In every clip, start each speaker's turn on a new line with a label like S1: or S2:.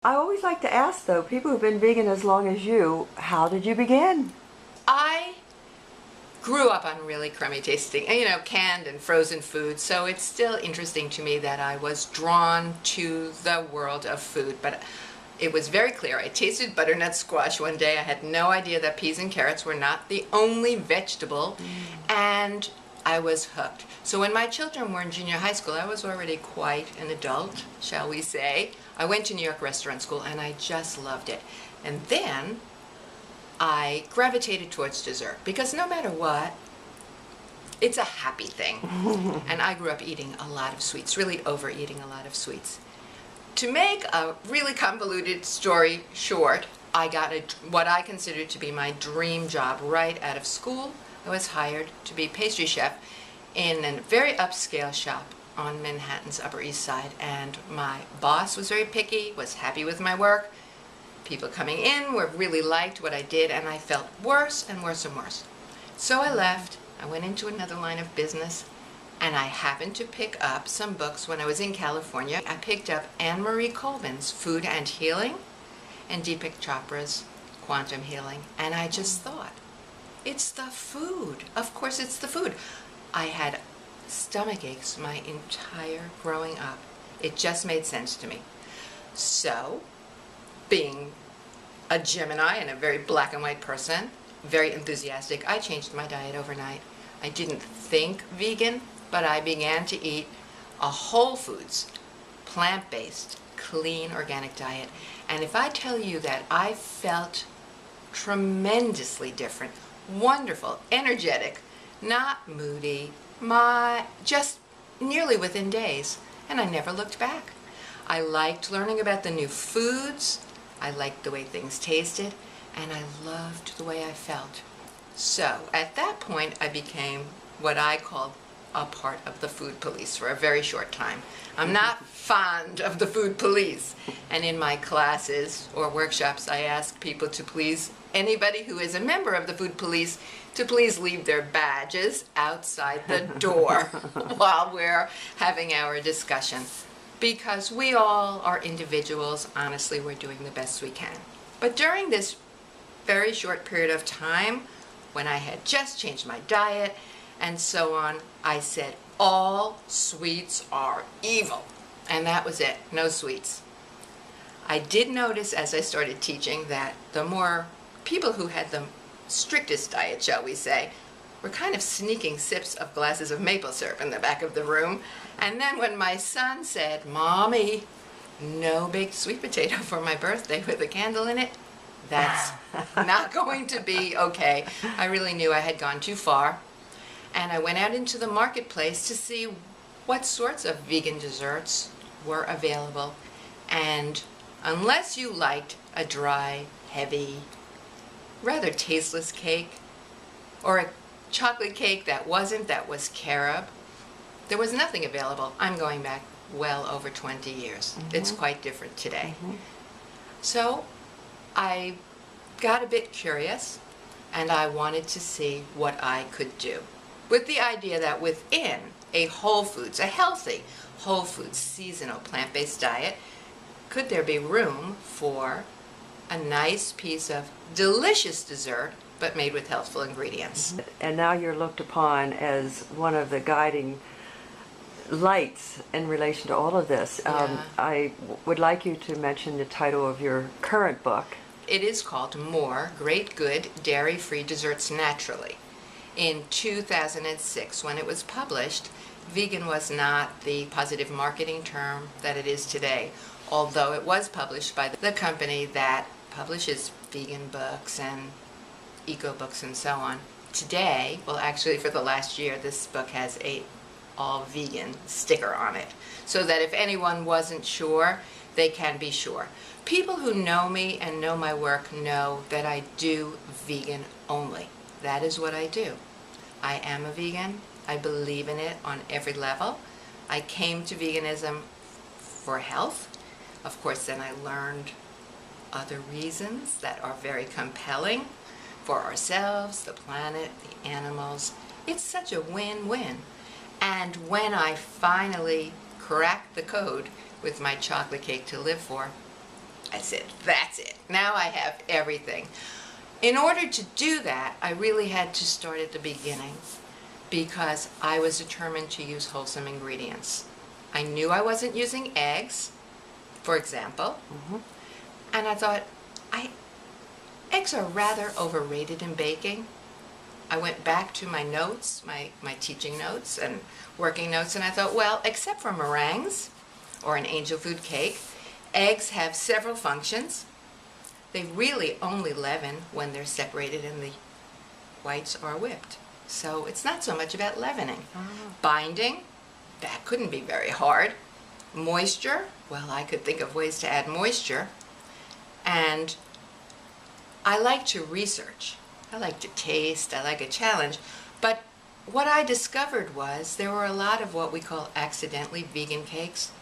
S1: I always like to ask, though, people who've been vegan as long as you, how did you begin?
S2: I grew up on really crummy tasting, canned and frozen food, so it's still interesting to me that I was drawn to the world of food. But it was very clear. I tasted butternut squash one day. I had no idea that peas and carrots were not the only vegetable, and I was hooked. So when my children were in junior high school, I was already quite an adult, shall we say. I went to New York restaurant school, and I just loved it. And then I gravitated towards dessert, because no matter what, it's a happy thing. And I grew up eating a lot of sweets, really overeating a lot of sweets. To make a really convoluted story short, I got what I considered to be my dream job right out of school. I was hired to be pastry chef in a very upscale shop on Manhattan's Upper East Side, and my boss was very picky, was happy with my work. People coming in were really liked what I did, and I felt worse and worse and worse. So I left. I went into another line of business, and I happened to pick up some books when I was in California. I picked up Anne Marie Colvin's Food and Healing and Deepak Chopra's Quantum Healing, and I just thought, it's the food. Of course it's the food. I had stomach aches my entire growing up. It just made sense to me. So, being a Gemini and a very black and white person, very enthusiastic, I changed my diet overnight. I didn't think vegan, but I began to eat a whole foods, plant-based, clean, organic diet. And if I tell you that I felt tremendously different, wonderful, energetic, not moody, just nearly within days, and I never looked back. I liked learning about the new foods, I liked the way things tasted, and I loved the way I felt. So at that point I became what I called a part of the food police for a very short time. I'm not fond of the food police, and in my classes or workshops I ask people to please, anybody who is a member of the food police, to please leave their badges outside the door while we're having our discussion. Because we all are individuals, honestly, we're doing the best we can. But during this very short period of time, when I had just changed my diet and so on, I said, all sweets are evil. And that was it, no sweets. I did notice as I started teaching that the more people who had the strictest diet, shall we say, were kind of sneaking sips of glasses of maple syrup in the back of the room. And then when my son said, "Mommy, no baked sweet potato for my birthday with a candle in it," that's not going to be okay. I really knew I had gone too far. And I went out into the marketplace to see what sorts of vegan desserts were available. And unless you liked a dry, heavy, rather tasteless cake, or a chocolate cake that was carob, there was nothing available. I'm going back well over 20 years. It's quite different today. So I got a bit curious, and I wanted to see what I could do, with the idea that within a whole foods, a healthy whole foods, seasonal, plant-based diet, could there be room for a nice piece of delicious dessert, but made with healthful ingredients.
S1: And now you're looked upon as one of the guiding lights in relation to all of this. I would like you to mention the title of your current book.
S2: It is called More Great Good Dairy-Free Desserts Naturally. In 2006, when it was published, vegan was not the positive marketing term that it is today, although it was published by the company that publishes vegan books and eco books and so on. Today, well actually for the last year, this book has a all vegan sticker on it, so that if anyone wasn't sure, they can be sure. People who know me and know my work know that I do vegan only. That is what I do. I am a vegan. I believe in it on every level. I came to veganism for health. Of course, then I learned other reasons that are very compelling for ourselves, the planet, the animals. It's such a win-win. And when I finally cracked the code with my chocolate cake to live for, I said, that's it. Now I have everything. In order to do that, I really had to start at the beginning because I was determined to use wholesome ingredients. I knew I wasn't using eggs, for example, and I thought, eggs are rather overrated in baking. I went back to my notes, my teaching notes and working notes, and I thought, well, except for meringues or an angel food cake, eggs have several functions. They really only leaven when they're separated and the whites are whipped. So it's not so much about leavening. Binding, that couldn't be very hard. Moisture, well, I could think of ways to add moisture. And I like to research. I like to taste. I like a challenge. But what I discovered was there were a lot of what we call accidentally vegan cakes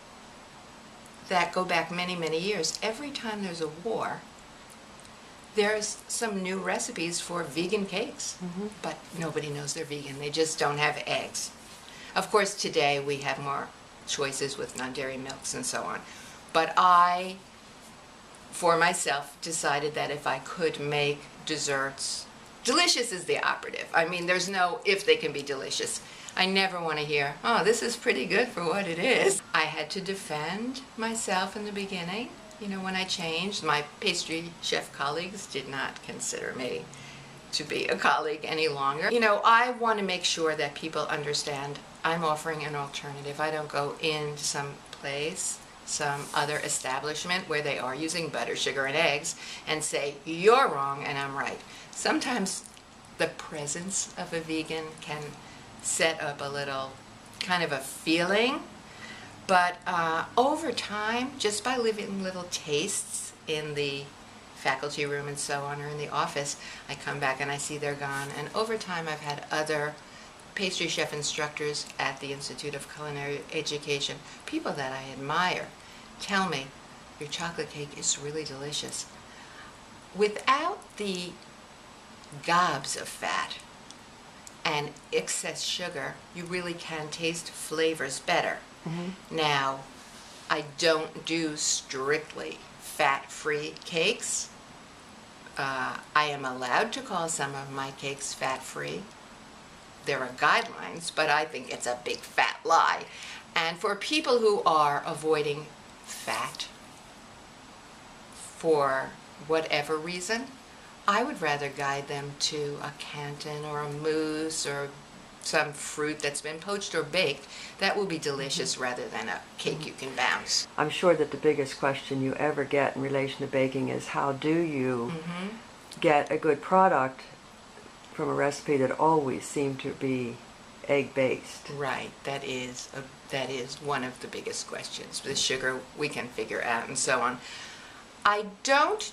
S2: that go back many, many years. Every time there's a war, there's some new recipes for vegan cakes, but nobody knows they're vegan. They just don't have eggs. Of course, today we have more choices with non-dairy milks and so on. But I, for myself, decided that if I could make desserts, delicious is the operative. I mean, there's no if they can be delicious. I never want to hear, oh, this is pretty good for what it is. I had to defend myself in the beginning. You know, when I changed, my pastry chef colleagues did not consider me to be a colleague any longer. You know, I want to make sure that people understand I'm offering an alternative. I don't go into some place, some other establishment where they are using butter, sugar, and eggs and say, you're wrong and I'm right. Sometimes the presence of a vegan can set up a little kind of a feeling, but over time, just by leaving little tastes in the faculty room and so on, or in the office, I come back and I see they're gone. And over time, I've had other pastry chef instructors at the Institute of Culinary Education, people that I admire, tell me, your chocolate cake is really delicious. Without the gobs of fat and excess sugar, you really can taste flavors better. Now, I don't do strictly fat-free cakes. I am allowed to call some of my cakes fat-free. There are guidelines, but I think it's a big fat lie. And for people who are avoiding fat for whatever reason, I would rather guide them to a Canton or a mousse or some fruit that's been poached or baked that will be delicious rather than a cake you can bounce.
S1: I'm sure that the biggest question you ever get in relation to baking is how do you get a good product from a recipe that always seemed to be egg-based?
S2: Right, that is one of the biggest questions. The sugar we can figure out and so on. I don't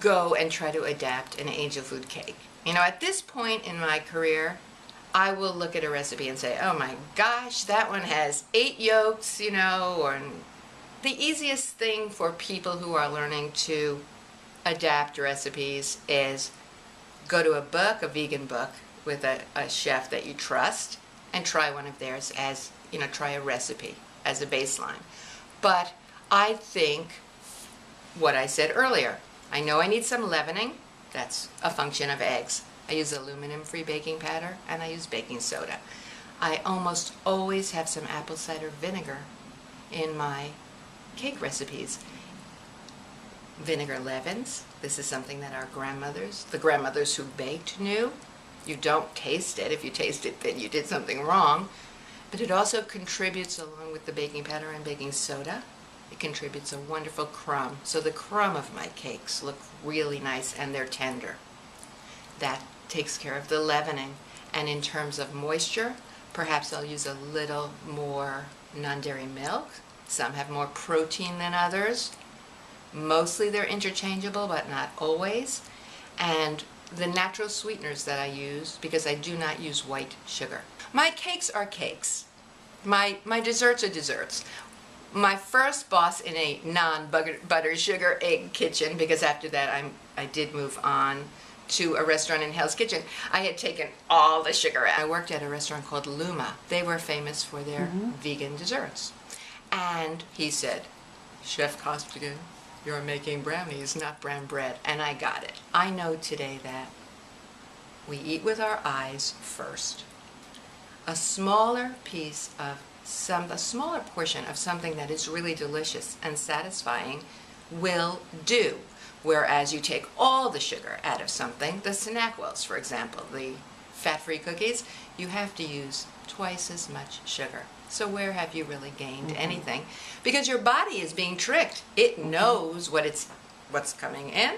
S2: go and try to adapt an angel food cake. You know, at this point in my career, I will look at a recipe and say, oh my gosh, that one has 8 yolks, you know, or the easiest thing for people who are learning to adapt recipes is go to a book, a vegan book, with a chef that you trust and try one of theirs as, you know, try a recipe as a baseline. But I think what I said earlier, I know I need some leavening. That's a function of eggs. I use aluminum-free baking powder, and I use baking soda. I almost always have some apple cider vinegar in my cake recipes. Vinegar leavens. This is something that our grandmothers, the grandmothers who baked, knew. You don't taste it. If you taste it, then you did something wrong. But it also contributes, along with the baking powder and baking soda, it contributes a wonderful crumb. So the crumb of my cakes look really nice and they're tender. That takes care of the leavening. And in terms of moisture, perhaps I'll use a little more non-dairy milk. Some have more protein than others. Mostly they're interchangeable, but not always. And the natural sweeteners that I use, because I do not use white sugar. My cakes are cakes. My desserts are desserts. My first boss in a non-butter sugar egg kitchen, because after that I did move on to a restaurant in Hell's Kitchen, I had taken all the sugar out. I worked at a restaurant called Luma. They were famous for their vegan desserts. And he said, Chef Costigan, you're making brownies, not brown bread. And I got it. I know today that we eat with our eyes first. A smaller portion of something that is really delicious and satisfying will do. Whereas you take all the sugar out of something, the SnackWells, for example, the fat-free cookies, you have to use twice as much sugar. So where have you really gained anything? Because your body is being tricked. It knows what's coming in,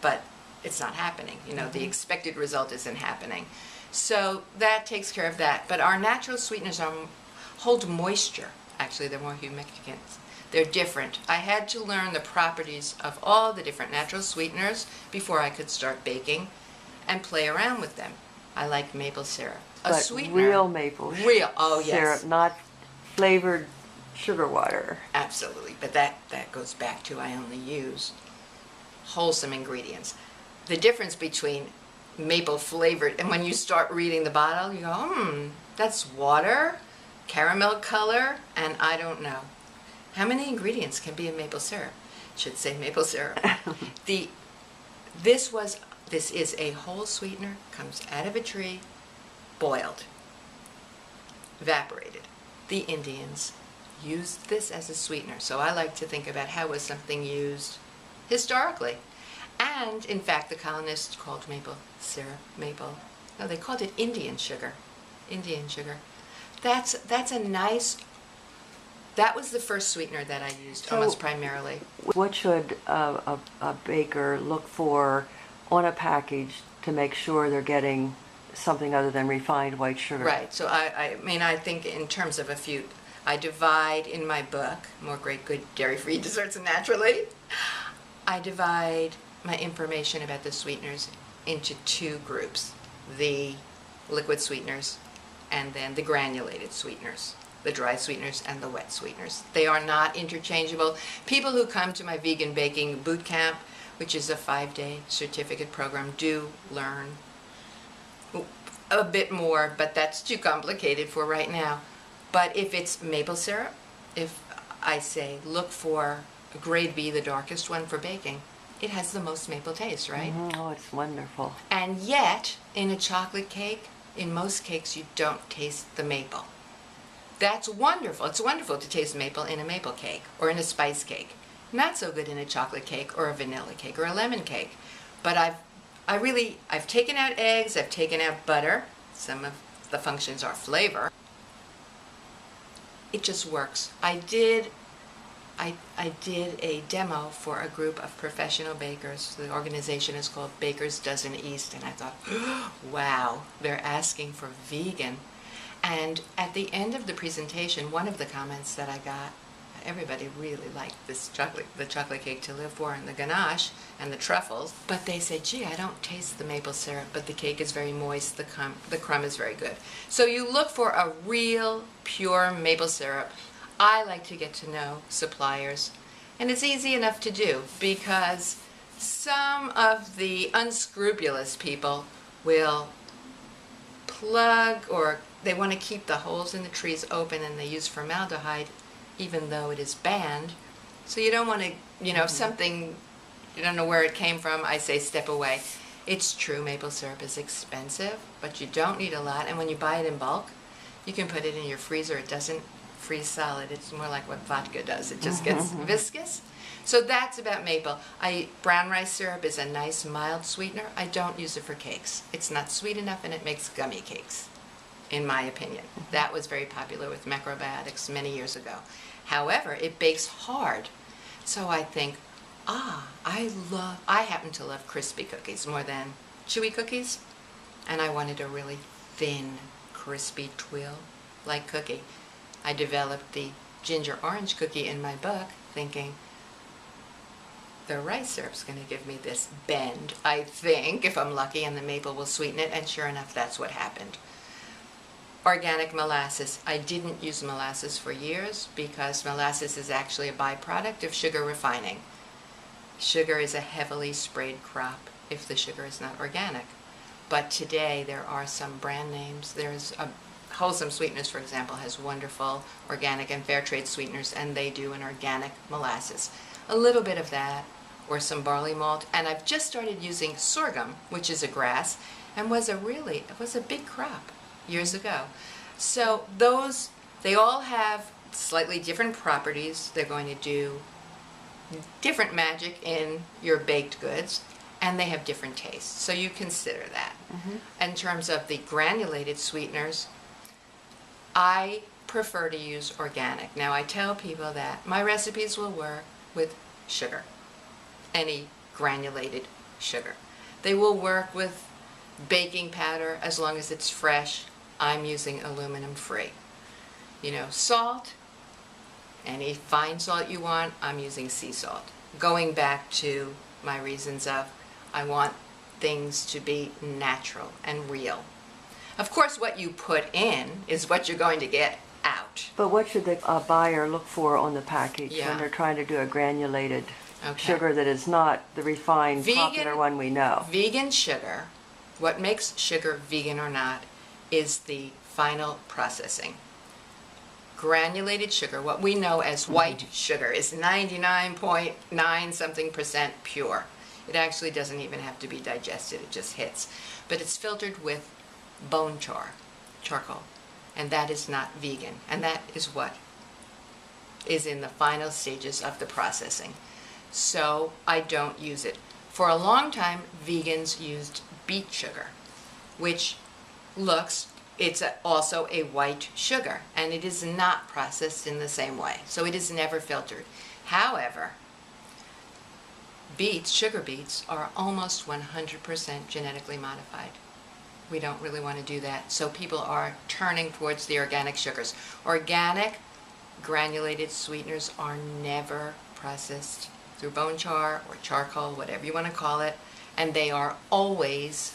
S2: but it's not happening. You know, the expected result isn't happening. So that takes care of that. But our natural sweeteners hold moisture. Actually, they're more humectants. They're different. I had to learn the properties of all the different natural sweeteners before I could start baking and play around with them. I like maple syrup.
S1: But
S2: sweetener.
S1: Real maple
S2: Oh, yes.
S1: syrup, not flavored sugar water.
S2: Absolutely. But that goes back to I only use wholesome ingredients. The difference between maple flavored, and when you start reading the bottle, you go, that's water, caramel color, and I don't know. How many ingredients can be in maple syrup? Should say maple syrup. This is a whole sweetener, comes out of a tree, boiled, evaporated. The Indians used this as a sweetener. So I like to think about how was something used historically. And in fact, the colonists called maple syrup they called it Indian sugar. Indian sugar. That was the first sweetener that I used, almost primarily.
S1: What should a baker look for on a package to make sure they're getting something other than refined white sugar?
S2: Right. So I think in terms of I divide in my book, More Great Good Dairy-Free Desserts Naturally, I divide my information about the sweeteners into two groups, the liquid sweeteners and then the granulated sweeteners, the dry sweeteners and the wet sweeteners. They are not interchangeable. People who come to my vegan baking boot camp, which is a 5-day certificate program, do learn a bit more, but that's too complicated for right now. But if it's maple syrup, if I say look for grade B, the darkest one for baking, it has the most maple taste, right?
S1: Oh, it's wonderful.
S2: And yet, in a chocolate cake, in most cakes, you don't taste the maple. That's wonderful. It's wonderful to taste maple in a maple cake or in a spice cake. Not so good in a chocolate cake or a vanilla cake or a lemon cake. But I've taken out eggs, I've taken out butter. Some of the functions are flavor. It just works. I did a demo for a group of professional bakers. The organization is called Bakers Dozen East, and I thought, wow, they're asking for vegan. And at the end of the presentation, one of the comments that I got, everybody really liked the chocolate cake to live for and the ganache and the truffles, but they said, gee, I don't taste the maple syrup, but the cake is very moist, the crumb is very good. So you look for a real, pure maple syrup. I like to get to know suppliers, and it's easy enough to do because some of the unscrupulous people will plug, or they want to keep the holes in the trees open and they use formaldehyde even though it is banned. So you don't want to, if something, you don't know where it came from, I say step away. It's true, maple syrup is expensive, but you don't need a lot, and when you buy it in bulk, you can put it in your freezer. It doesn't freeze solid. It's more like what vodka does. It just gets viscous. So that's about maple. Brown rice syrup is a nice mild sweetener. I don't use it for cakes. It's not sweet enough and it makes gummy cakes, in my opinion. That was very popular with macrobiotics many years ago. However, it bakes hard. So I think, I happen to love crispy cookies more than chewy cookies. And I wanted a really thin, crispy twill-like cookie. I developed the ginger orange cookie in my book thinking the rice syrup's going to give me this bend, I think, if I'm lucky, and the maple will sweeten it, and sure enough, that's what happened. Organic molasses. I didn't use molasses for years because molasses is actually a byproduct of sugar refining. Sugar is a heavily sprayed crop if the sugar is not organic. But today there are some brand names. There's Wholesome Sweeteners, for example, has wonderful organic and fair trade sweeteners, and they do an organic molasses. a little bit of that, or some barley malt. And I've just started using sorghum, which is a grass, and it was a big crop years ago. So those, they all have slightly different properties. They're going to do different magic in your baked goods, and they have different tastes. So you consider that. In terms of the granulated sweeteners, I prefer to use organic. Now I tell people that my recipes will work with sugar, any granulated sugar. They will work with baking powder as long as it's fresh. I'm using aluminum free. You know, salt, any fine salt you want, I'm using sea salt. Going back to my reasons of I want things to be natural and real. Of course, what you put in is what you're going to get out.
S1: But what should the buyer look for on the package
S2: Yeah.
S1: when they're trying to do a granulated
S2: Okay.
S1: sugar that is not the refined, popular one we know?
S2: Vegan sugar, what makes sugar vegan or not, is the final processing. Granulated sugar, what we know as white sugar, is 99.9 something percent pure. It actually doesn't even have to be digested, it just hits. But it's filtered with bone charcoal, and that is not vegan. And that is what is in the final stages of the processing. So I don't use it. For a long time, vegans used beet sugar, which it's also a white sugar, and it is not processed in the same way. So it is never filtered. However, sugar beets are almost 100% genetically modified. We don't really want to do that. So people are turning towards the organic sugars. Organic granulated sweeteners are never processed through bone char or charcoal, whatever you want to call it, and they are always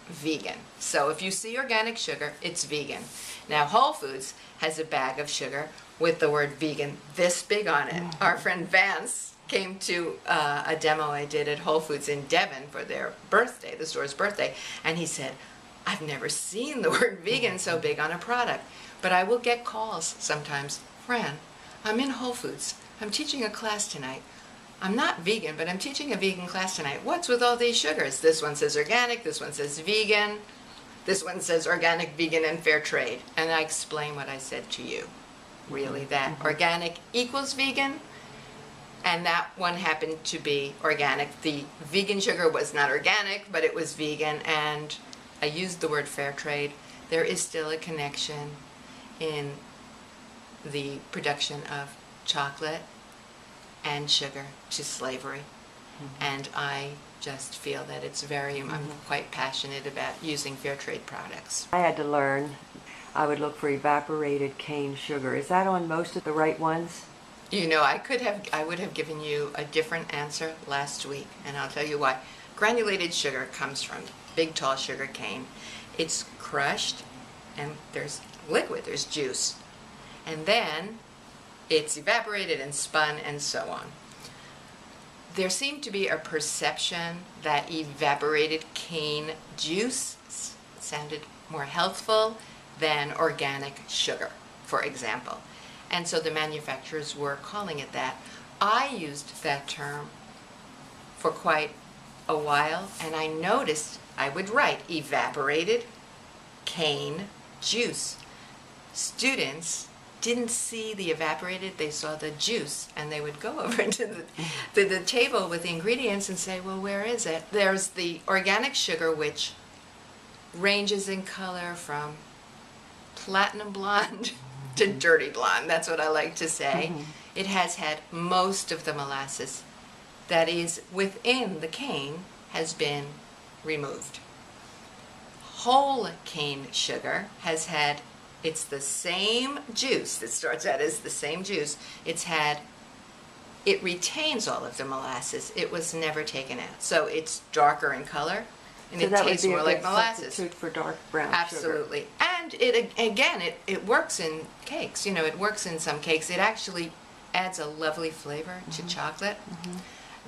S2: vegan. So if you see organic sugar, it's vegan. Now Whole Foods has a bag of sugar with the word vegan this big on it. Our friend Vance came to a demo I did at Whole Foods in Devon for their birthday, the store's birthday, and he said, I've never seen the word vegan so big on a product. But I will get calls sometimes. Fran, I'm in Whole Foods. I'm teaching a class tonight. I'm not vegan, but I'm teaching a vegan class tonight. What's with all these sugars? This one says organic, this one says vegan, this one says organic, vegan, and fair trade. And I explain what I said to you. Really, that organic equals vegan, and that one happened to be organic. The vegan sugar was not organic, but it was vegan, and I used the word fair trade. There is still a connection in the production of chocolate and sugar to slavery. And I just feel that it's I'm quite passionate about using fair trade products.
S1: I had to learn, I would look for evaporated cane sugar. Is that on most of the right ones?
S2: You know, I would have given you a different answer last week, and I'll tell you why. Granulated sugar comes from big tall sugar cane. It's crushed, and there's liquid, there's juice. And then it's evaporated and spun and so on. There seemed to be a perception that evaporated cane juice sounded more healthful than organic sugar, for example. And so the manufacturers were calling it that. I used that term for quite a while, and I noticed I would write evaporated cane juice. Students didn't see the evaporated, they saw the juice, and they would go over to the table with the ingredients and say, well, where is it? There's the organic sugar, which ranges in color from platinum blonde to dirty blonde. That's what I like to say. It has had most of the molasses that is within the cane has been removed. Whole cane sugar has had, it's the same juice that starts out as the same juice. It retains all of the molasses. It was never taken out. So it's darker in color, and
S1: So
S2: it
S1: that would
S2: tastes
S1: be a
S2: more
S1: good
S2: like molasses.
S1: substitute for dark brown
S2: Absolutely.
S1: sugar.
S2: And it works in cakes. You know, it works in some cakes. It actually adds a lovely flavor to chocolate.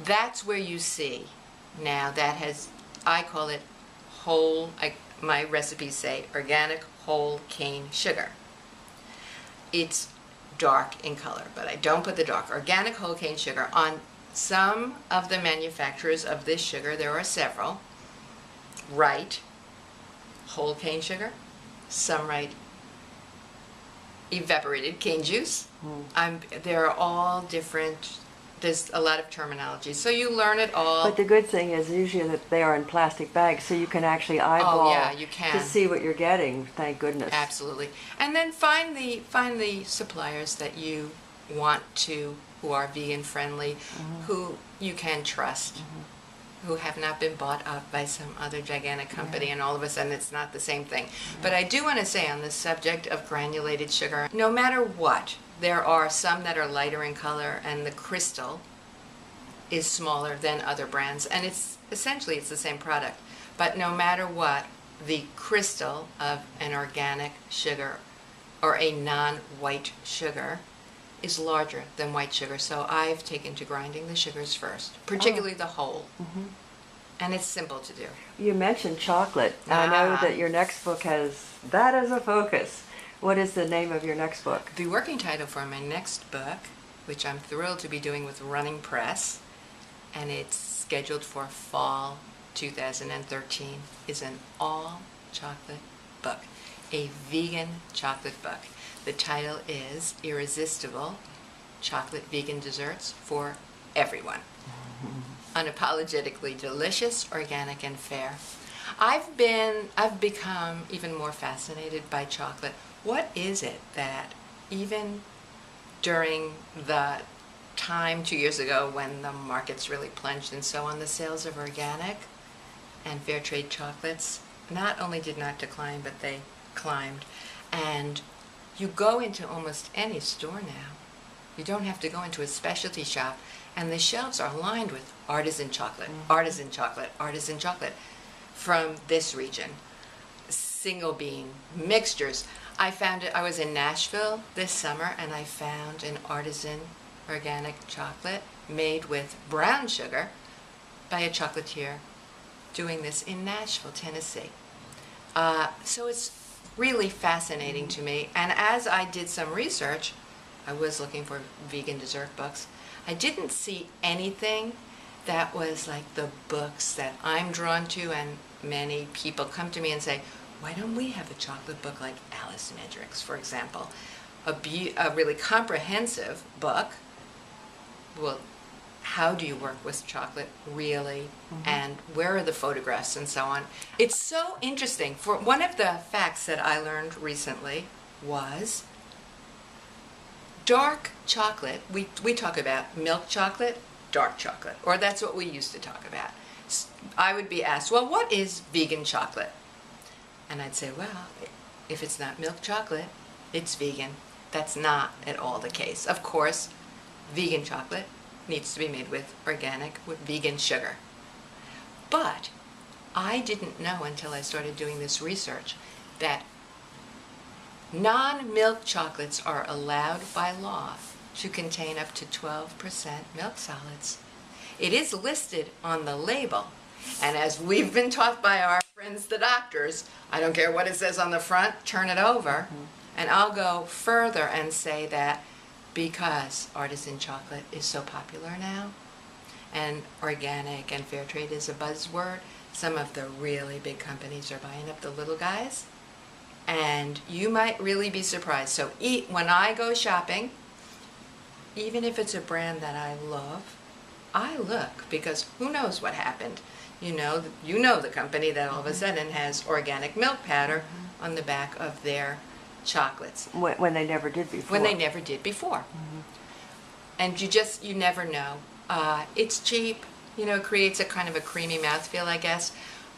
S2: That's where you see now I call it whole, my recipes say organic whole cane sugar. It's dark in color, but I don't put the dark. Organic whole cane sugar on Some of the manufacturers of this sugar, there are several, write whole cane sugar. Some write evaporated cane juice. They're all different. There's a lot of terminology, so you learn it all.
S1: But the good thing is usually that they are in plastic bags, so you can actually eyeball
S2: you can.
S1: to see what you're getting. Thank goodness.
S2: Absolutely. And then find the suppliers that you want to, who are vegan friendly, who you can trust, who have not been bought up by some other gigantic company, and all of a sudden it's not the same thing. But I do want to say on the subject of granulated sugar, no matter what, there are some that are lighter in color, and the crystal is smaller than other brands, and it's essentially it's the same product. But no matter what, the crystal of an organic sugar or a non-white sugar is larger than white sugar. So I've taken to grinding the sugars first, particularly the whole. And it's simple to do.
S1: You mentioned chocolate. I know that your next book has that as a focus. What is the name of your next book?
S2: The working title for my next book, which I'm thrilled to be doing with Running Press, and it's scheduled for fall 2013, is an all-chocolate book, a vegan chocolate book. The title is Irresistible Chocolate Vegan Desserts for Everyone. Unapologetically delicious, organic, and fair. I've become even more fascinated by chocolate. What is it that even during the time 2 years ago when the markets really plunged and so on, the sales of organic and fair trade chocolates not only did not decline, but they climbed. And you go into almost any store now. You don't have to go into a specialty shop, and the shelves are lined with artisan chocolate, artisan chocolate, artisan chocolate from this region. Single bean mixtures. I was in Nashville this summer, and I found an artisan organic chocolate made with brown sugar by a chocolatier doing this in Nashville, Tennessee. So it's really fascinating to me. And as I did some research, I was looking for vegan dessert books. I didn't see anything that was like the books that I'm drawn to, and many people come to me and say, why don't we have a chocolate book like Alice Nedrick's, for example? A really comprehensive book. Well, how do you work with chocolate, really? And where are the photographs and so on? It's so interesting. For one of the facts that I learned recently was dark chocolate. We talk about milk chocolate, dark chocolate, or that's what we used to talk about. I would be asked, well, what is vegan chocolate? And I'd say, well, if it's not milk chocolate, it's vegan. That's not at all the case. Of course, vegan chocolate needs to be made with organic, with vegan sugar. But I didn't know until I started doing this research that non-milk chocolates are allowed by law to contain up to 12% milk solids. It is listed on the label, and as we've been taught by our friends the doctors, I don't care what it says on the front, turn it over, and I'll go further and say that because artisan chocolate is so popular now, and organic and fair trade is a buzzword, some of the really big companies are buying up the little guys, and you might really be surprised. So when I go shopping, even if it's a brand that I love, I look, because who knows what happened. You know the company that all of a sudden has organic milk powder on the back of their chocolates.
S1: When they never did before.
S2: When they never did before. And you never know. It's cheap, it creates a kind of a creamy mouthfeel, I guess,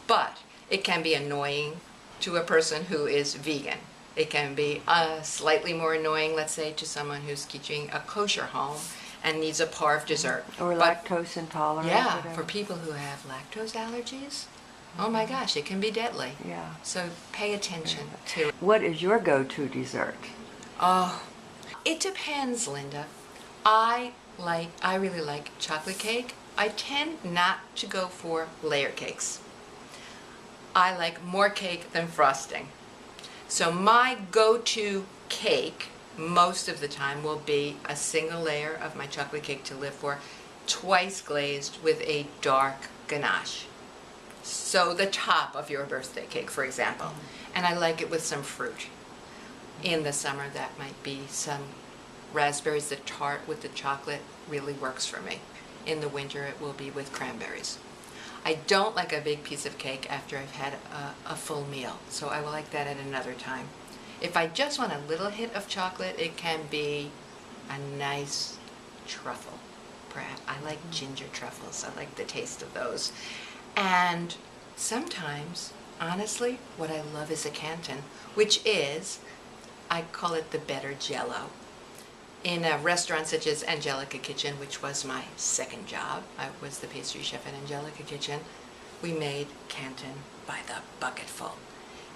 S2: but it can be annoying to a person who is vegan. It can be slightly more annoying, let's say, to someone who's teaching a kosher home and needs a parve dessert.
S1: Or lactose intolerant.
S2: Yeah, for people who have lactose allergies, oh my gosh, it can be deadly.
S1: Yeah.
S2: So pay attention to it.
S1: What is your go-to dessert?
S2: Oh, it depends, Linda. I really like chocolate cake. I tend not to go for layer cakes. I like more cake than frosting. So my go-to cake most of the time will be a single layer of my chocolate cake to live for, twice glazed with a dark ganache. So the top of your birthday cake, for example. And I like it with some fruit. In the summer, that might be some raspberries. The tart with the chocolate really works for me. In the winter, it will be with cranberries. I don't like a big piece of cake after I've had a full meal, so I will like that at another time. If I just want a little hit of chocolate, it can be a nice truffle. Perhaps I like ginger truffles. I like the taste of those. And sometimes, honestly, what I love is a Canton, which is, I call it the better Jell-O. In a restaurant such as Angelica Kitchen, which was my second job, I was the pastry chef at Angelica Kitchen, we made Canton by the bucketful.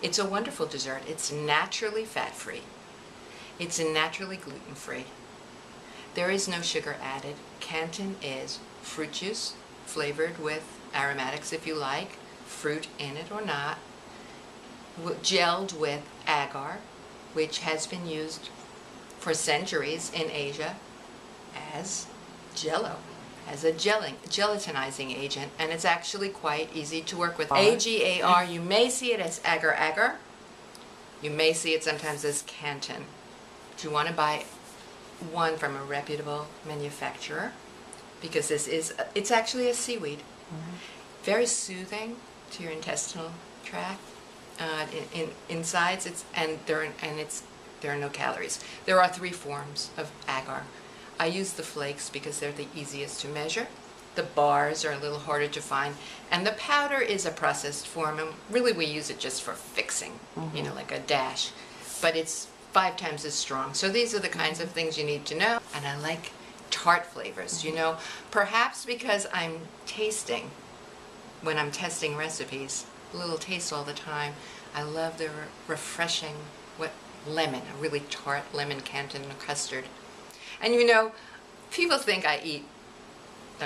S2: It's a wonderful dessert. It's naturally fat-free. It's naturally gluten-free. There is no sugar added. Canton is fruit juice flavored with aromatics if you like, fruit in it or not, gelled with agar, which has been used for centuries in Asia as Jell-O, as a gelatinizing agent, and it's actually quite easy to work with. Agar, you may see it as agar. You may see it sometimes as Canton. Do you want to buy one from a reputable manufacturer? Because it's actually a seaweed. Very soothing to your intestinal tract. Insides, there are no calories. There are 3 forms of agar. I use the flakes because they're the easiest to measure. The bars are a little harder to find. And the powder is a processed form, and really we use it just for fixing, you know, like a dash. But it's 5 times as strong. So these are the kinds of things you need to know. And I like tart flavors, you know, perhaps because I'm tasting when I'm testing recipes, a little taste all the time. I love the refreshing lemon, a really tart lemon Canton custard. And you know, people think I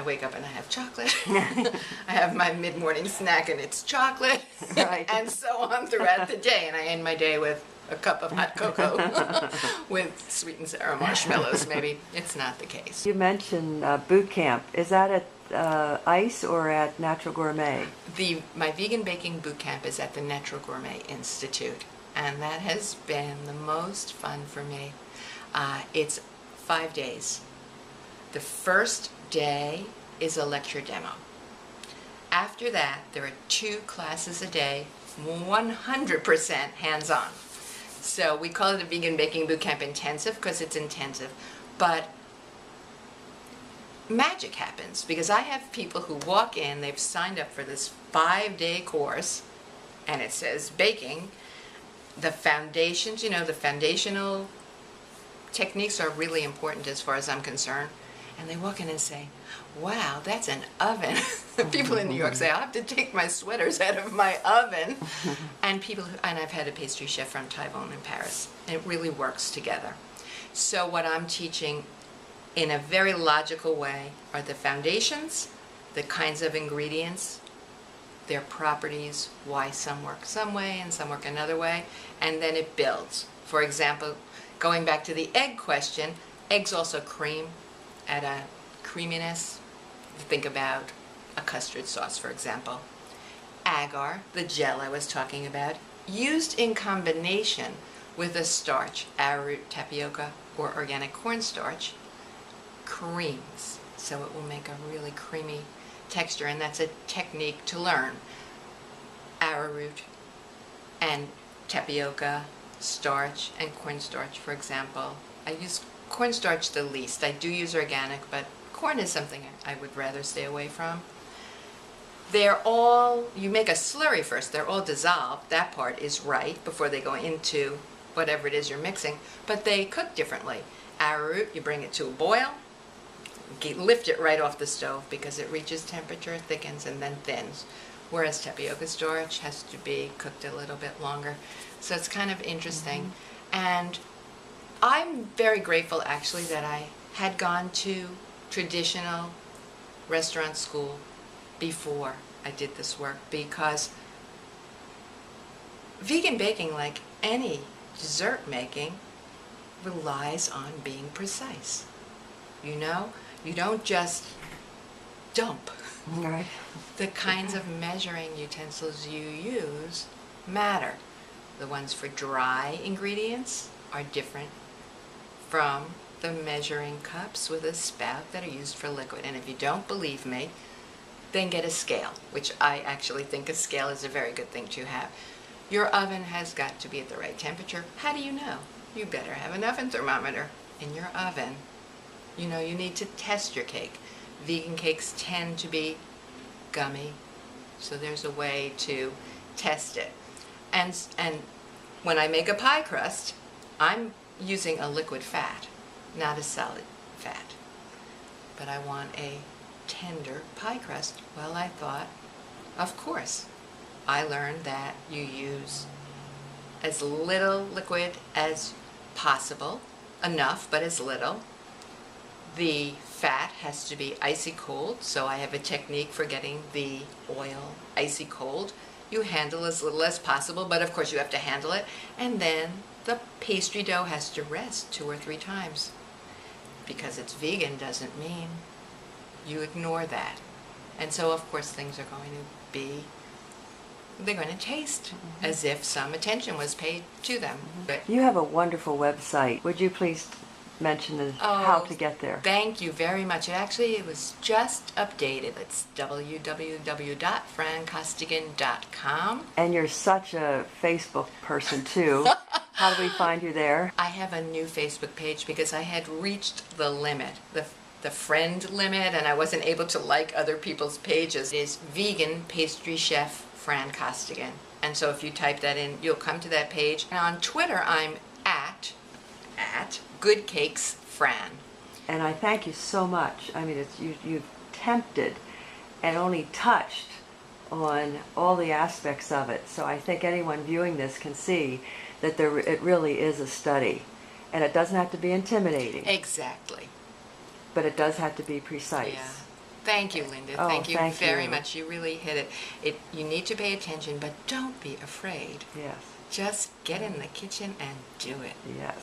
S2: wake up and I have chocolate. I have my mid-morning snack and it's chocolate, right. And so on throughout the day. And I end my day with a cup of hot cocoa with sweet and sour marshmallows, maybe. It's not the case.
S1: You mentioned boot camp. Is that at ICE or at Natural Gourmet?
S2: My vegan baking boot camp is at the Natural Gourmet Institute. And that has been the most fun for me. It's 5 days. The first day is a lecture demo. After that, there are 2 classes a day, 100% hands-on. So we call it a vegan baking boot camp intensive because it's intensive. But magic happens because I have people who walk in, they've signed up for this 5-day course, and it says baking. The foundations, you know, the foundational techniques are really important as far as I'm concerned. And they walk in and say, wow, that's an oven. People in New York say, I'll have to take my sweaters out of my oven. And I've had a pastry chef from Taiwan in Paris. And it really works together. So what I'm teaching in a very logical way are the foundations, the kinds of ingredients, their properties, why some work some way and some work another way, and then it builds. For example, going back to the egg question, eggs also cream, add a creaminess. Think about a custard sauce, for example. Agar, the gel I was talking about, used in combination with a starch, arrowroot, tapioca, or organic cornstarch, creams. So it will make a really creamy texture, and that's a technique to learn. Arrowroot and tapioca, starch, and cornstarch, for example. I use cornstarch the least. I do use organic, but corn is something I would rather stay away from. You make a slurry first. They're all dissolved. That part is right before they go into whatever it is you're mixing, but they cook differently. Arrowroot, you bring it to a boil, lift it right off the stove because it reaches temperature, thickens, and then thins. Whereas tapioca starch has to be cooked a little bit longer. So it's kind of interesting. And I'm very grateful actually that I had gone to traditional restaurant school before I did this work, because vegan baking, like any dessert making, relies on being precise. You know, you don't just dump.
S1: Right.
S2: The kinds of measuring utensils you use matter. The ones for dry ingredients are different from the measuring cups with a spout that are used for liquid. And if you don't believe me, then get a scale, which I actually think a scale is a very good thing to have. Your oven has got to be at the right temperature. How do you know? You better have an oven thermometer in your oven. You know, you need to test your cake. Vegan cakes tend to be gummy, so there's a way to test it. And when I make a pie crust, I'm using a liquid fat, not a solid fat. But I want a tender pie crust. Well, I thought, of course. I learned that you use as little liquid as possible, enough, but as little. The fat has to be icy cold, so I have a technique for getting the oil icy cold. You handle as little as possible, but of course you have to handle it. And then the pastry dough has to rest 2 or 3 times. Because it's vegan doesn't mean you ignore that. And so of course things are going to be, they're going to taste as if some attention was paid to them. But
S1: You have a wonderful website. Would you please mention how to get there?
S2: Thank you very much. It was just updated. It's www.francostigan.com.
S1: And you're such a Facebook person too. How do we find you there?
S2: I have a new Facebook page because I had reached the limit, the friend limit, and I wasn't able to like other people's pages. It is Vegan Pastry Chef Fran Costigan. And so if you type that in, you'll come to that page. And on Twitter, I'm at Good Cakes Fran.
S1: And I thank you so much. I mean, you've tempted and only touched on all the aspects of it. So I think anyone viewing this can see that it really is a study. And it doesn't have to be intimidating.
S2: Exactly.
S1: But it does have to be precise.
S2: Yeah. Thank you, Linda.
S1: Oh,
S2: thank you
S1: thank
S2: very
S1: you.
S2: much. You really hit it. You need to pay attention, but don't be afraid.
S1: Yes.
S2: Just get in the kitchen and do it.
S1: Yes.